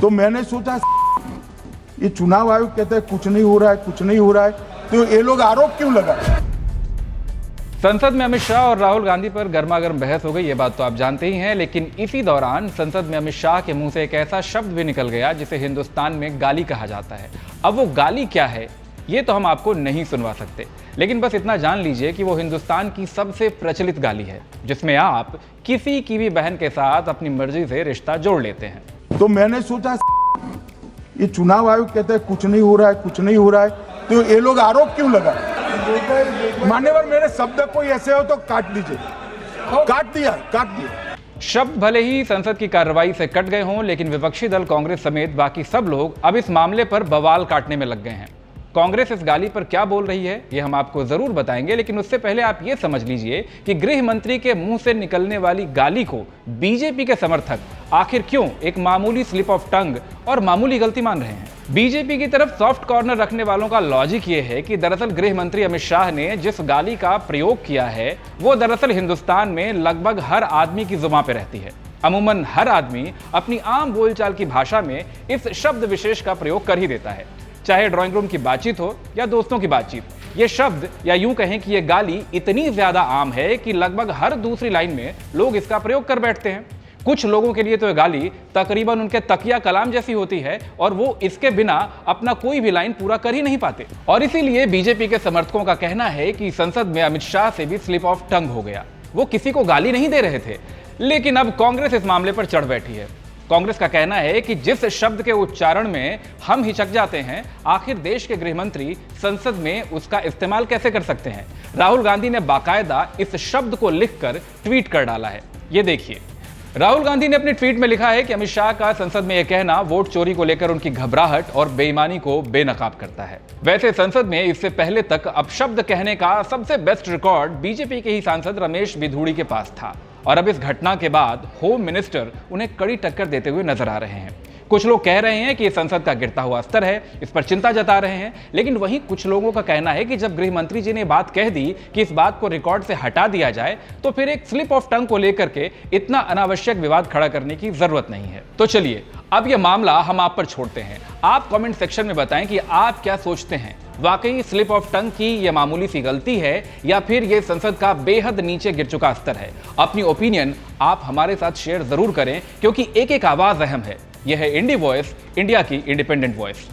तो मैंने सोचा ये चुनाव आयोग कहते हैं कुछ नहीं हो रहा है, कुछ नहीं हो रहा है, तो ये लोग आरोप क्यों लगा। संसद में अमित शाह और राहुल गांधी पर गर्मागर्म बहस हो गई, ये बात तो आप जानते ही हैं। लेकिन इसी दौरान संसद में अमित शाह के मुंह से एक ऐसा शब्द भी निकल गया जिसे हिंदुस्तान में गाली कहा जाता है। अब वो गाली क्या है ये तो हम आपको नहीं सुनवा सकते, लेकिन बस इतना जान लीजिए कि वो हिंदुस्तान की सबसे प्रचलित गाली है, जिसमें आप किसी की भी बहन के साथ अपनी मर्जी से रिश्ता जोड़ लेते हैं। तो मैंने सोचा ये चुनाव आयोग कहते हैं कुछ नहीं हो रहा है, कुछ नहीं हो रहा है, तो ये लोग आरोप क्यों लगा। मान्यवर मेरे शब्द कोई ऐसे हो तो काट दीजिए। काट दिया। शब्द भले ही संसद की कार्रवाई से कट गए हों, लेकिन विपक्षी दल कांग्रेस समेत बाकी सब लोग अब इस मामले पर बवाल काटने में लग गए हैं। कांग्रेस इस गाली पर क्या बोल रही है ये हम आपको जरूर बताएंगे, लेकिन उससे पहले आप ये समझ लीजिए कि गृह मंत्री के मुंह से निकलने वाली गाली को बीजेपी के समर्थक आखिर क्यों एक मामूली स्लिप ऑफ टंग और मामूली गलती मान रहे हैं। बीजेपी की तरफ सॉफ्ट कॉर्नर रखने वालों का लॉजिक ये है कि दरअसल गृह मंत्री अमित शाह ने जिस गाली का प्रयोग किया है वो दरअसल हिंदुस्तान में लगभग हर आदमी की जुबान पे रहती है। अमूमन हर आदमी अपनी आम बोलचाल की भाषा में इस शब्द विशेष का प्रयोग कर ही देता है, चाहे ड्राइंग रूम की बातचीत हो या दोस्तों की बातचीत। ये शब्द या यूं कहें कि ये गाली इतनी ज्यादा आम है कि लगभग हर दूसरी लाइन में लोग इसका प्रयोग कर बैठते हैं। कुछ लोगों के लिए तो ये गाली तकरीबन उनके तकिया कलाम जैसी होती है और वो इसके बिना अपना कोई भी लाइन पूरा कर ही नहीं पाते। और इसीलिए बीजेपी के समर्थकों का कहना है कि संसद में अमित शाह से भी स्लिप ऑफ टंग हो गया। वो किसी को गाली नहीं दे रहे थे, लेकिन अब कांग्रेस इस मामले पर चढ़ बैठी है। कांग्रेस का कहना है कि जिस शब्द के उच्चारण में हम हिचक जाते हैं, आखिर देश के गृह मंत्री संसद में उसका इस्तेमाल कैसे कर सकते हैं। राहुल गांधी ने बाकायदा इस शब्द को लिखकर ट्वीट कर डाला है। ये देखिए, राहुल गांधी ने अपने ट्वीट में लिखा है कि अमित शाह का संसद में यह कहना वोट चोरी को लेकर उनकी घबराहट और बेईमानी को बेनकाब करता है। वैसे संसद में इससे पहले तक अपशब्द कहने का सबसे बेस्ट रिकॉर्ड बीजेपी के ही सांसद रमेश बिधूड़ी के पास था, और अब इस घटना के बाद होम मिनिस्टर उन्हें कड़ी टक्कर देते हुए नजर आ रहे हैं। कुछ लोग कह रहे हैं कि ये संसद का गिरता हुआ स्तर है, इस पर चिंता जता रहे हैं, लेकिन वहीं कुछ लोगों का कहना है कि जब गृह मंत्री जी ने बात कह दी कि इस बात को रिकॉर्ड से हटा दिया जाए, तो फिर एक स्लिप ऑफ टंग को लेकर के इतना अनावश्यक विवाद खड़ा करने की जरूरत नहीं है। तो चलिए अब यह मामला हम आप पर छोड़ते हैं। आप कमेंट सेक्शन में बताएं कि आप क्या सोचते हैं, वाकई स्लिप ऑफ टंग की यह मामूली सी गलती है या फिर यह संसद का बेहद नीचे गिर चुका स्तर है। अपनी ओपिनियन आप हमारे साथ शेयर जरूर करें, क्योंकि एक एक आवाज अहम है। यह है इंडी वॉइस, इंडिया की इंडिपेंडेंट वॉइस।